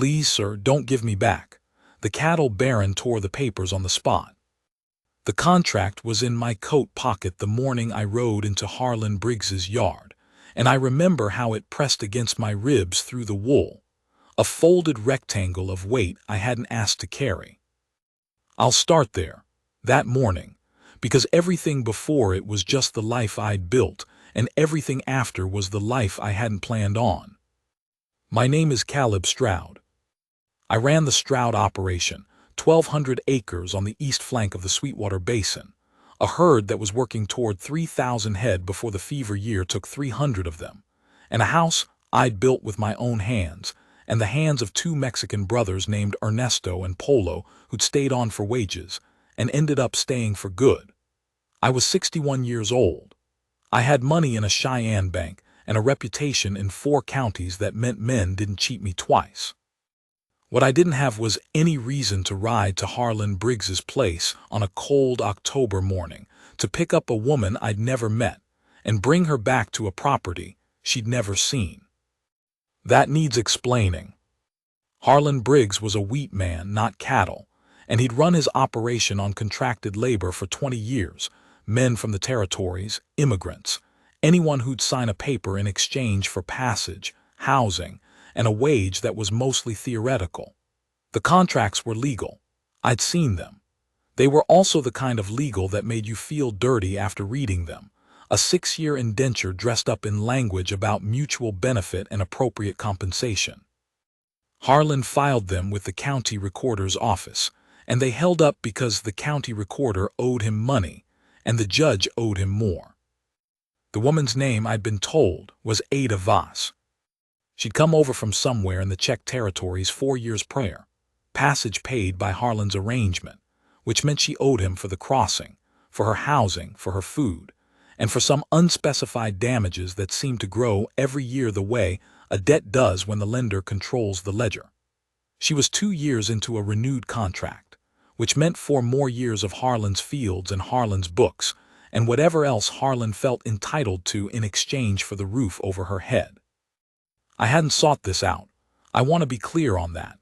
"Please, sir, don't give me back." The cattle baron tore the papers on the spot. The contract was in my coat pocket the morning I rode into Harlan Briggs's yard, and I remember how it pressed against my ribs through the wool, a folded rectangle of weight I hadn't asked to carry. I'll start there, that morning, because everything before it was just the life I'd built, and everything after was the life I hadn't planned on. My name is Caleb Stroud. I ran the Stroud operation, 1,200 acres on the east flank of the Sweetwater Basin, a herd that was working toward 3,000 head before the fever year took 300 of them, and a house I'd built with my own hands, and the hands of two Mexican brothers named Ernesto and Polo who'd stayed on for wages, and ended up staying for good. I was 61 years old. I had money in a Cheyenne bank and a reputation in 4 counties that meant men didn't cheat me twice. What I didn't have was any reason to ride to Harlan Briggs's place on a cold October morning to pick up a woman I'd never met and bring her back to a property she'd never seen. That needs explaining. Harlan Briggs was a wheat man, not cattle, and he'd run his operation on contracted labor for 20 years, men from the territories, immigrants, anyone who'd sign a paper in exchange for passage, housing, and a wage that was mostly theoretical. The contracts were legal. I'd seen them. They were also the kind of legal that made you feel dirty after reading them, a 6-year indenture dressed up in language about mutual benefit and appropriate compensation. Harlan filed them with the county recorder's office, and they held up because the county recorder owed him money, and the judge owed him more. The woman's name, I'd been told, was Ada Voss. She'd come over from somewhere in the Czech territories 4 years prior, passage paid by Harlan's arrangement, which meant she owed him for the crossing, for her housing, for her food, and for some unspecified damages that seemed to grow every year the way a debt does when the lender controls the ledger. She was 2 years into a renewed contract, which meant 4 more years of Harlan's fields and Harlan's books, and whatever else Harlan felt entitled to in exchange for the roof over her head. I hadn't sought this out. I want to be clear on that.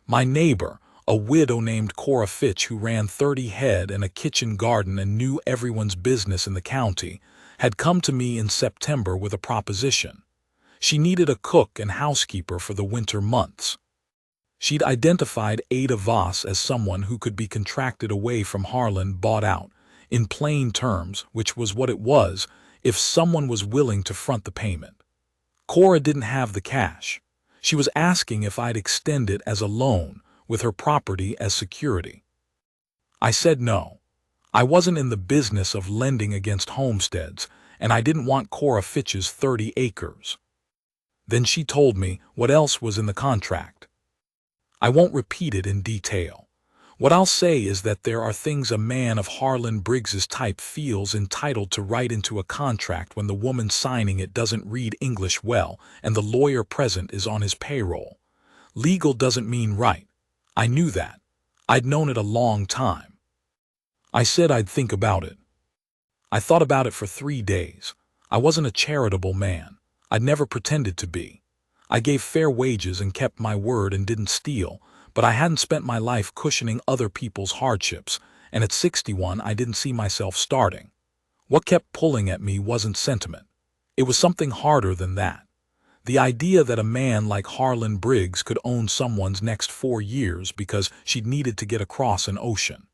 My neighbor, a widow named Cora Fitch who ran 30 head and a kitchen garden and knew everyone's business in the county, had come to me in September with a proposition. She needed a cook and housekeeper for the winter months. She'd identified Ada Voss as someone who could be contracted away from Harlan, bought out, in plain terms, which was what it was, if someone was willing to front the payment. Cora didn't have the cash. She was asking if I'd extend it as a loan, with her property as security. I said no. I wasn't in the business of lending against homesteads, and I didn't want Cora Fitch's 30 acres. Then she told me what else was in the contract. I won't repeat it in detail. What I'll say is that there are things a man of Harlan Briggs's type feels entitled to write into a contract when the woman signing it doesn't read English well and the lawyer present is on his payroll. Legal doesn't mean right. I knew that. I'd known it a long time. I said I'd think about it. I thought about it for 3 days. I wasn't a charitable man. I'd never pretended to be. I gave fair wages and kept my word and didn't steal, but I hadn't spent my life cushioning other people's hardships, and at 61 I didn't see myself starting. What kept pulling at me wasn't sentiment. It was something harder than that. The idea that a man like Harlan Briggs could own someone's next 4 years because she'd needed to get across an ocean.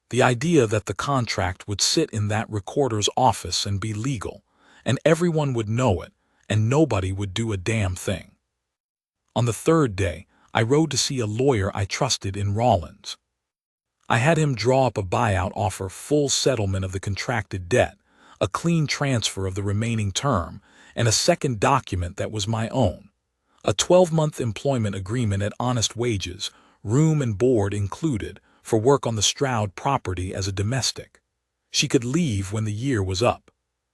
The idea that the contract would sit in that recorder's office and be legal, and everyone would know it, and nobody would do a damn thing. On the 3rd day, I rode to see a lawyer I trusted in Rawlins. I had him draw up a buyout offer, full settlement of the contracted debt, a clean transfer of the remaining term, and a second document that was my own, a 12-month employment agreement at honest wages, room and board included, for work on the Stroud property as a domestic. She could leave when the year was up.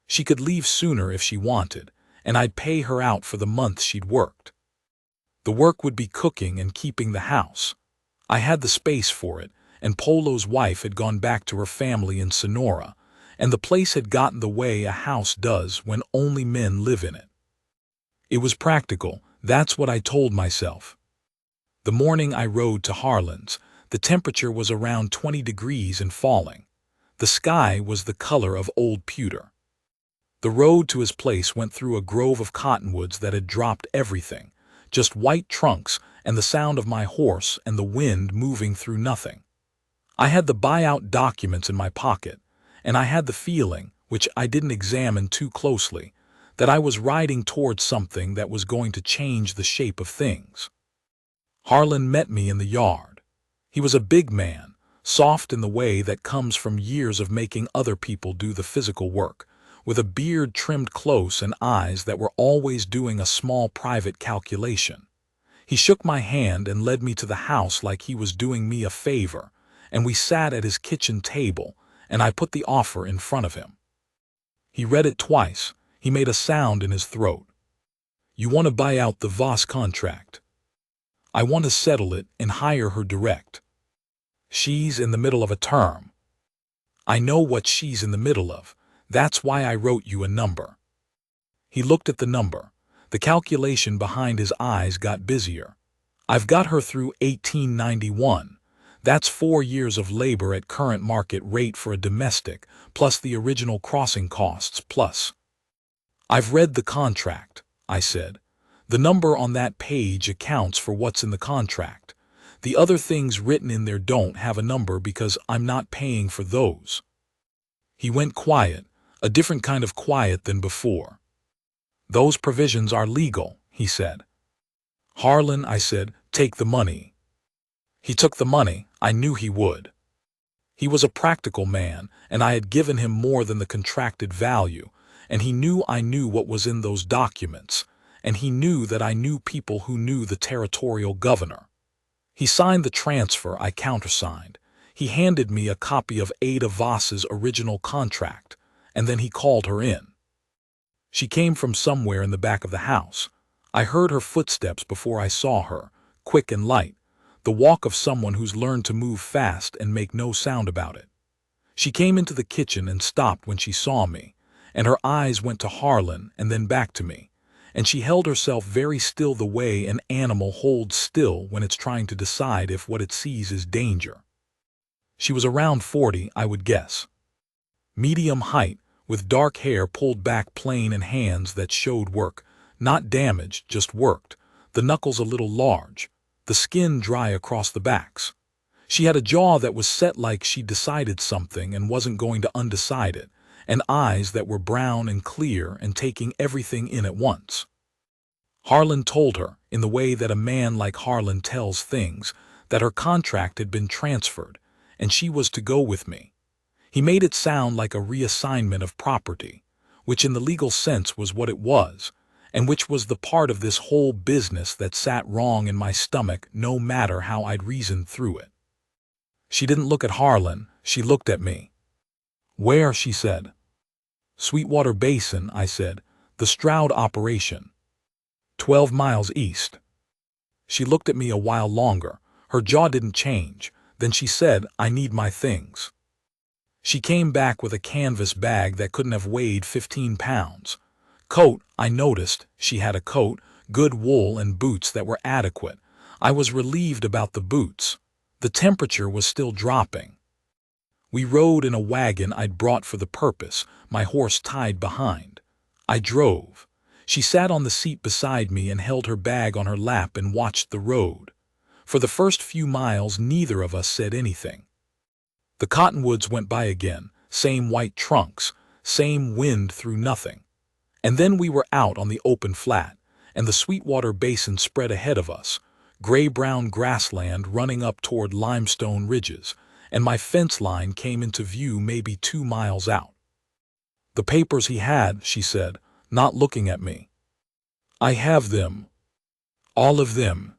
She could leave sooner if she wanted, and I'd pay her out for the months she'd worked. The work would be cooking and keeping the house. I had the space for it, and Polo's wife had gone back to her family in Sonora, and the place had gotten the way a house does when only men live in it. It was practical, that's what I told myself. The morning I rode to Harlan's, the temperature was around 20 degrees and falling. The sky was the color of old pewter. The road to his place went through a grove of cottonwoods that had dropped everything, just white trunks and the sound of my horse and the wind moving through nothing. I had the buyout documents in my pocket, and I had the feeling, which I didn't examine too closely, that I was riding towards something that was going to change the shape of things. Harlan met me in the yard. He was a big man, soft in the way that comes from years of making other people do the physical work, with a beard trimmed close and eyes that were always doing a small private calculation. He shook my hand and led me to the house like he was doing me a favor, and we sat at his kitchen table, and I put the offer in front of him. He read it twice. He made a sound in his throat. "You want to buy out the Voss contract. I want to settle it and hire her direct. She's in the middle of a term. I know what she's in the middle of. That's why I wrote you a number." He looked at the number. The calculation behind his eyes got busier. "I've got her through 1891. That's 4 years of labor at current market rate for a domestic, plus the original crossing costs, plus." "I've read the contract," I said. "The number on that page accounts for what's in the contract. The other things written in there don't have a number because I'm not paying for those." He went quiet, a different kind of quiet than before. "Those provisions are legal," he said. "Harlan," I said, "take the money." He took the money. I knew he would. He was a practical man, and I had given him more than the contracted value, and he knew I knew what was in those documents, and he knew that I knew people who knew the territorial governor. He signed the transfer. I countersigned. He handed me a copy of Ada Voss's original contract, and then he called her in. She came from somewhere in the back of the house. I heard her footsteps before I saw her, quick and light, the walk of someone who's learned to move fast and make no sound about it. She came into the kitchen and stopped when she saw me, and her eyes went to Harlan and then back to me, and she held herself very still the way an animal holds still when it's trying to decide if what it sees is danger. She was around 40, I would guess. Medium height, with dark hair pulled back plain and hands that showed work, not damaged, just worked, the knuckles a little large, the skin dry across the backs. She had a jaw that was set like she'd decided something and wasn't going to undecide it, and eyes that were brown and clear and taking everything in at once. Harlan told her, in the way that a man like Harlan tells things, that her contract had been transferred, and she was to go with me. He made it sound like a reassignment of property, which in the legal sense was what it was, and which was the part of this whole business that sat wrong in my stomach no matter how I'd reasoned through it. She didn't look at Harlan, she looked at me. "Where?" she said. "Sweetwater Basin," I said. "The Stroud operation. 12 miles east." She looked at me a while longer. Her jaw didn't change. Then she said, "I need my things." She came back with a canvas bag that couldn't have weighed 15 pounds. Coat, I noticed, she had a coat, good wool, and boots that were adequate. I was relieved about the boots. The temperature was still dropping. We rode in a wagon I'd brought for the purpose, my horse tied behind. I drove. She sat on the seat beside me and held her bag on her lap and watched the road. For the first few miles, neither of us said anything. The cottonwoods went by again, same white trunks, same wind through nothing. And then we were out on the open flat, and the Sweetwater Basin spread ahead of us, gray-brown grassland running up toward limestone ridges, and my fence line came into view maybe 2 miles out. "The papers he had," she said, not looking at me. "I have them. All of them.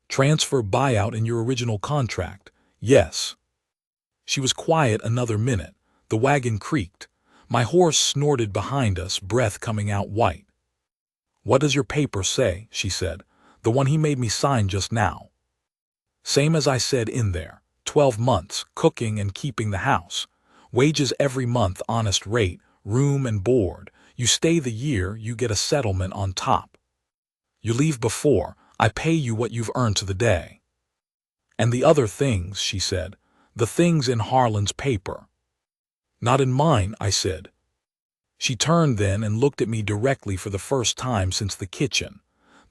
Transfer buyout in your original contract. Yes." She was quiet another minute. The wagon creaked. My horse snorted behind us, breath coming out white. "What does your paper say?" she said. "The one he made me sign just now." "Same as I said in there. 12 months, cooking and keeping the house. Wages every month, honest rate, room and board. You stay the year, you get a settlement on top. You leave before, I pay you what you've earned to the day. And the other things, she said, the things in Harlan's paper. Not in mine, I said. She turned then and looked at me directly for the first time since the kitchen.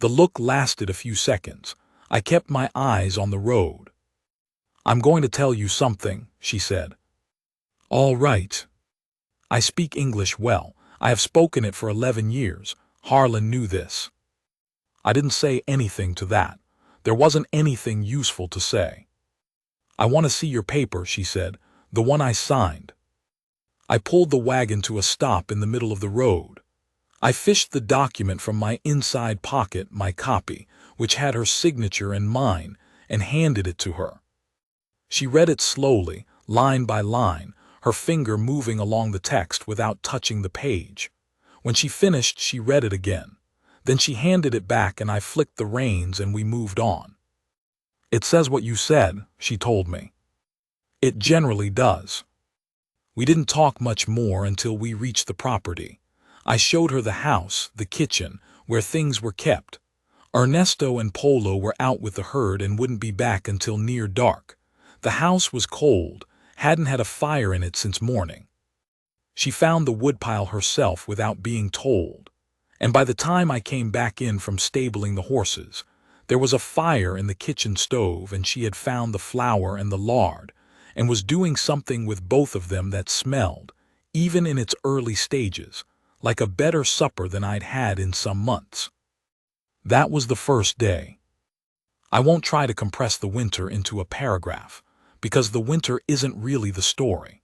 The look lasted a few seconds. I kept my eyes on the road. I'm going to tell you something, she said. All right. I speak English well. I have spoken it for 11 years. Harlan knew this. I didn't say anything to that. There wasn't anything useful to say. I want to see your paper, she said, the one I signed. I pulled the wagon to a stop in the middle of the road. I fished the document from my inside pocket, my copy, which had her signature and mine, and handed it to her. She read it slowly, line by line, her finger moving along the text without touching the page. When she finished, she read it again. Then she handed it back and I flicked the reins and we moved on. It says what you said, she told me. It generally does. We didn't talk much more until we reached the property. I showed her the house, the kitchen, where things were kept. Ernesto and Polo were out with the herd and wouldn't be back until near dark. The house was cold, hadn't had a fire in it since morning. She found the woodpile herself without being told. And by the time I came back in from stabling the horses, there was a fire in the kitchen stove and she had found the flour and the lard, and was doing something with both of them that smelled, even in its early stages, like a better supper than I'd had in some months. That was the first day. I won't try to compress the winter into a paragraph, because the winter isn't really the story.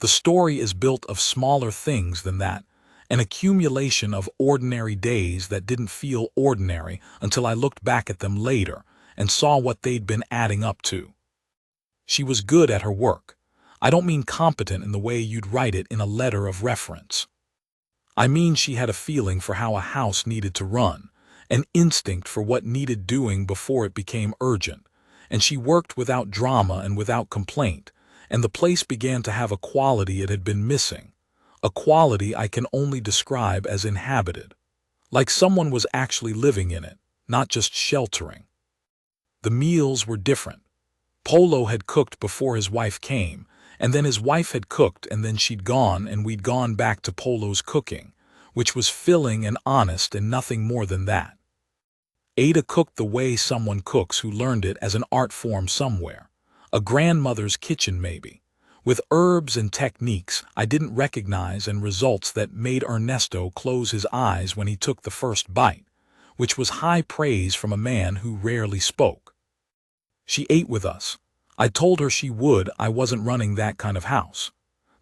The story is built of smaller things than that, an accumulation of ordinary days that didn't feel ordinary until I looked back at them later and saw what they'd been adding up to. She was good at her work. I don't mean competent in the way you'd write it in a letter of reference. I mean she had a feeling for how a house needed to run, an instinct for what needed doing before it became urgent, and she worked without drama and without complaint, and the place began to have a quality it had been missing, a quality I can only describe as inhabited, like someone was actually living in it, not just sheltering. The meals were different. Polo had cooked before his wife came, and then his wife had cooked and then she'd gone and we'd gone back to Polo's cooking, which was filling and honest and nothing more than that. Ada cooked the way someone cooks who learned it as an art form somewhere, a grandmother's kitchen maybe, with herbs and techniques I didn't recognize and results that made Ernesto close his eyes when he took the first bite, which was high praise from a man who rarely spoke. She ate with us. I told her she would. I wasn't running that kind of house.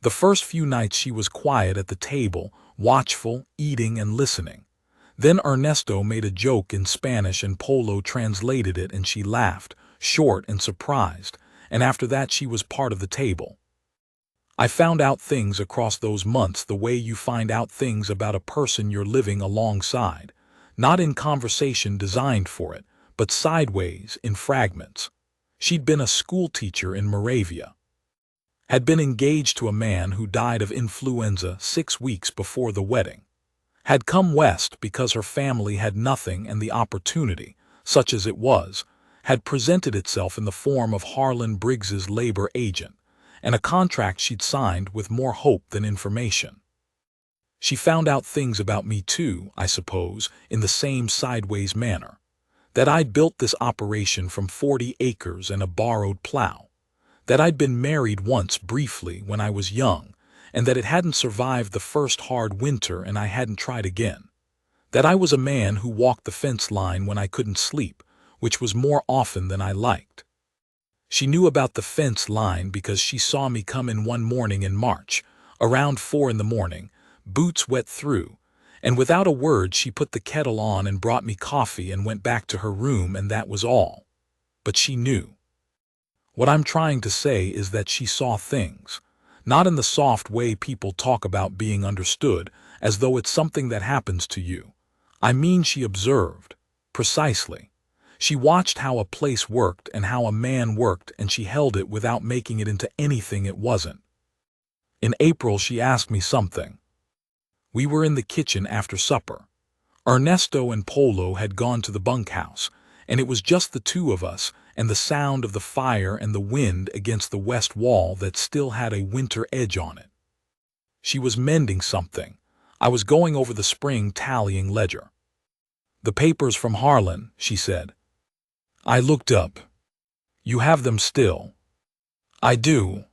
The first few nights she was quiet at the table, watchful, eating and listening. Then Ernesto made a joke in Spanish and Polo translated it and she laughed, short and surprised, and after that she was part of the table. I found out things across those months the way you find out things about a person you're living alongside, not in conversation designed for it, but sideways in fragments. She'd been a school teacher in Moravia, had been engaged to a man who died of influenza 6 weeks before the wedding, had come west because her family had nothing and the opportunity, such as it was, had presented itself in the form of Harlan Briggs's labor agent, and a contract she'd signed with more hope than information. She found out things about me too, I suppose, in the same sideways manner. That I'd built this operation from 40 acres and a borrowed plow. That I'd been married once briefly when I was young, and that it hadn't survived the first hard winter and I hadn't tried again. That I was a man who walked the fence line when I couldn't sleep, which was more often than I liked. She knew about the fence line because she saw me come in one morning in March, around 4 in the morning, boots wet through, and without a word she put the kettle on and brought me coffee and went back to her room, and that was all. But she knew. What I'm trying to say is that she saw things, not in the soft way people talk about being understood, as though it's something that happens to you. I mean she observed, precisely. She watched how a place worked and how a man worked, and she held it without making it into anything it wasn't. In April she asked me something. We were in the kitchen after supper. Ernesto and Polo had gone to the bunkhouse, and it was just the two of us and the sound of the fire and the wind against the west wall that still had a winter edge on it. She was mending something. I was going over the spring tallying ledger. "The papers from Harlan," she said. I looked up. "You have them still?" "I do."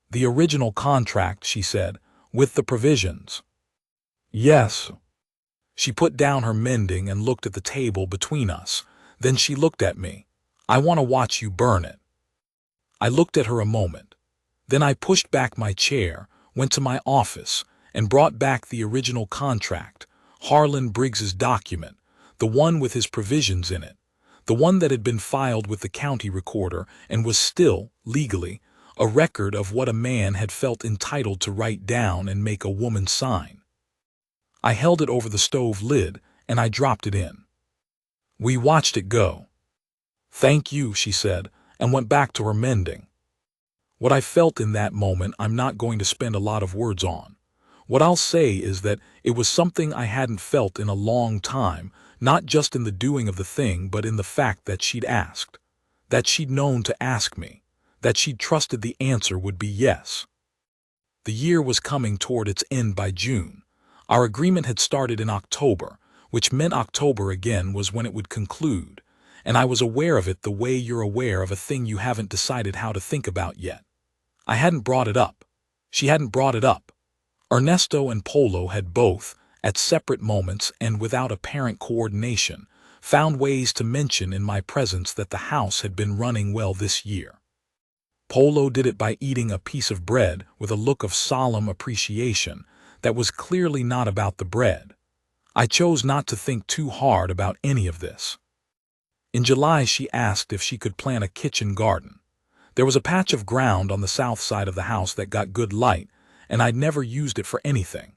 "The original contract," she said, "with the provisions." "Yes." She put down her mending and looked at the table between us. Then she looked at me. "I want to watch you burn it." I looked at her a moment. Then I pushed back my chair, went to my office, and brought back the original contract, Harlan Briggs's document, the one with his provisions in it, the one that had been filed with the county recorder and was still, legally, a record of what a man had felt entitled to write down and make a woman sign. I held it over the stove lid, and I dropped it in. We watched it go. "Thank you," she said, and went back to her mending. What I felt in that moment I'm not going to spend a lot of words on. What I'll say is that it was something I hadn't felt in a long time, not just in the doing of the thing but in the fact that she'd asked, that she'd known to ask me, that she'd trusted the answer would be yes. The year was coming toward its end by June. Our agreement had started in October, which meant October again was when it would conclude, and I was aware of it the way you're aware of a thing you haven't decided how to think about yet. I hadn't brought it up. She hadn't brought it up. Ernesto and Polo had both, at separate moments and without apparent coordination, found ways to mention in my presence that the house had been running well this year. Polo did it by eating a piece of bread with a look of solemn appreciation that was clearly not about the bread. I chose not to think too hard about any of this. In July she asked if she could plant a kitchen garden. There was a patch of ground on the south side of the house that got good light, and I'd never used it for anything.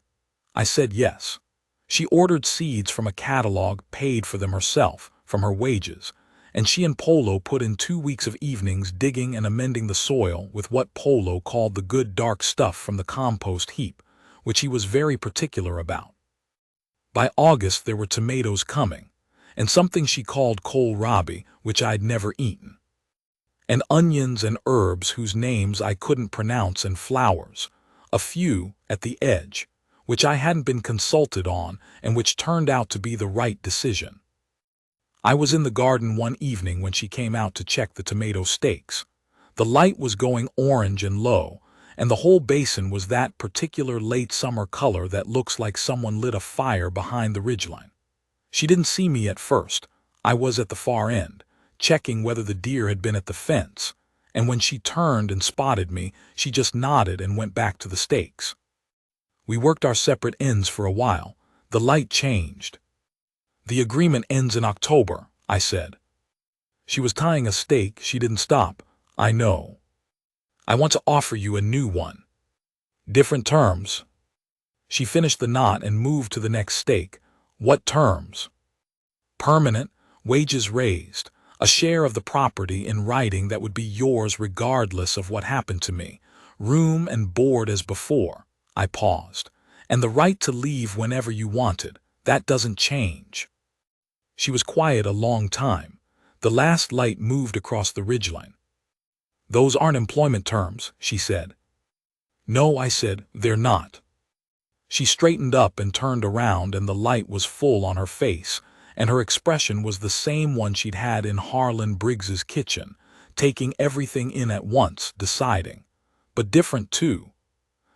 I said yes. She ordered seeds from a catalog, paid for them herself, from her wages, and she and Polo put in 2 weeks of evenings digging and amending the soil with what Polo called the good dark stuff from the compost heap, which he was very particular about. By August there were tomatoes coming, and something she called kohlrabi, which I'd never eaten, and onions and herbs whose names I couldn't pronounce, and flowers, a few at the edge, which I hadn't been consulted on and which turned out to be the right decision. I was in the garden one evening when she came out to check the tomato stakes. The light was going orange and low, and the whole basin was that particular late summer color that looks like someone lit a fire behind the ridgeline. She didn't see me at first. I was at the far end, checking whether the deer had been at the fence, and when she turned and spotted me, she just nodded and went back to the stakes. We worked our separate ends for a while. The light changed. "The agreement ends in October," I said. She was tying a stake. She didn't stop. "I know. I want to offer you a new one. Different terms." She finished the knot and moved to the next stake. "What terms?" "Permanent, wages raised, a share of the property in writing that would be yours regardless of what happened to me, room and board as before." I paused. "And the right to leave whenever you wanted. That doesn't change." She was quiet a long time. The last light moved across the ridgeline. "Those aren't employment terms," she said. "No," I said, "they're not." She straightened up and turned around, and the light was full on her face, and her expression was the same one she'd had in Harlan Briggs's kitchen, taking everything in at once, deciding. But different, too.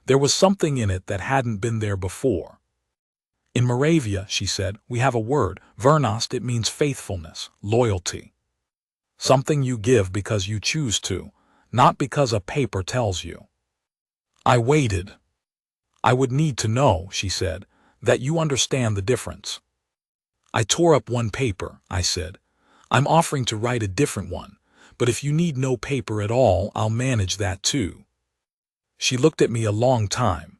There was something in it that hadn't been there before. "In Moravia," she said, "we have a word, vernost. It means faithfulness, loyalty. Something you give because you choose to, not because a paper tells you." I waited. "I would need to know," she said, "that you understand the difference." I tore up one paper, I said. "I'm offering to write a different one, but if you need no paper at all, I'll manage that too." She looked at me a long time.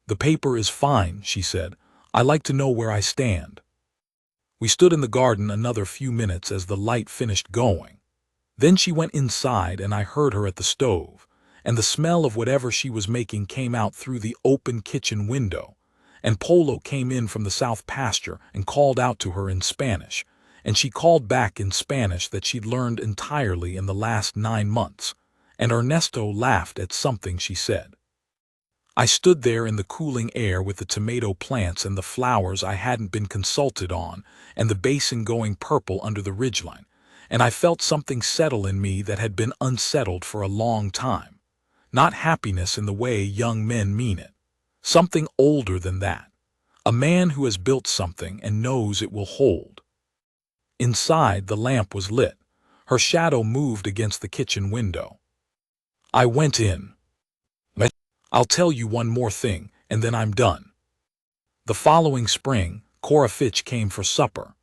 "The paper is fine," she said. "I like to know where I stand." We stood in the garden another few minutes as the light finished going. Then she went inside and I heard her at the stove, and the smell of whatever she was making came out through the open kitchen window, and Polo came in from the south pasture and called out to her in Spanish, and she called back in Spanish that she'd learned entirely in the last 9 months, and Ernesto laughed at something she said. I stood there in the cooling air with the tomato plants and the flowers I hadn't been consulted on, and the basin going purple under the ridgeline, and I felt something settle in me that had been unsettled for a long time. Not happiness in the way young men mean it. Something older than that. A man who has built something and knows it will hold. Inside, the lamp was lit. Her shadow moved against the kitchen window. I went in. I'll tell you one more thing, and then I'm done. The following spring, Cora Fitch came for supper.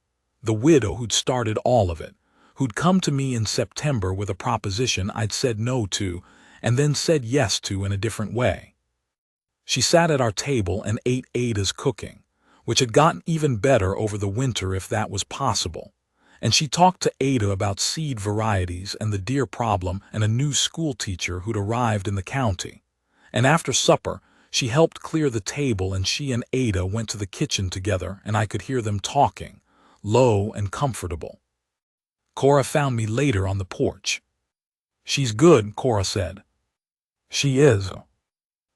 The widow who'd started all of it, who'd come to me in September with a proposition I'd said no to, and then said yes to in a different way. She sat at our table and ate Ada's cooking, which had gotten even better over the winter if that was possible. And she talked to Ada about seed varieties and the deer problem and a new school teacher who'd arrived in the county. And after supper, she helped clear the table and she and Ada went to the kitchen together and I could hear them talking, low and comfortable. Cora found me later on the porch. "She's good," Cora said. "She is."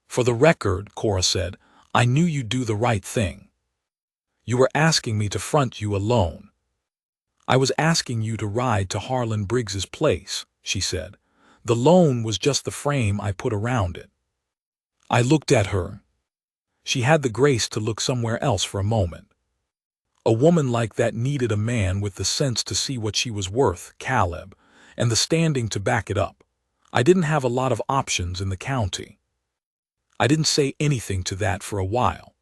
"For the record," Cora said, "I knew you'd do the right thing. You were asking me to front you alone." "I was asking you to ride to Harlan Briggs's place," she said. "The loan was just the frame I put around it." I looked at her. She had the grace to look somewhere else for a moment. A woman like that needed a man with the sense to see what she was worth, Caleb, and the standing to back it up. I didn't have a lot of options in the county. I didn't say anything to that for a while.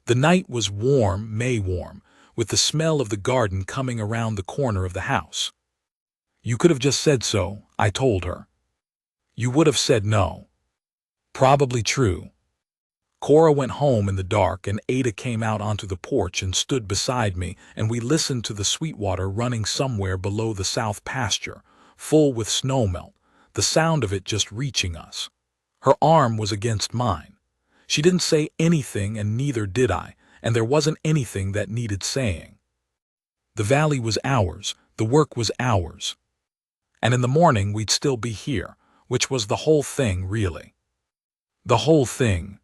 The night was warm, May warm, with the smell of the garden coming around the corner of the house. "You could have just said so," I told her. "You would have said no." Probably true. Cora went home in the dark and Ada came out onto the porch and stood beside me and we listened to the Sweetwater running somewhere below the south pasture, full with snowmelt, the sound of it just reaching us. Her arm was against mine. She didn't say anything and neither did I, and there wasn't anything that needed saying. The valley was ours, the work was ours. And in the morning we'd still be here, which was the whole thing really. The whole thing.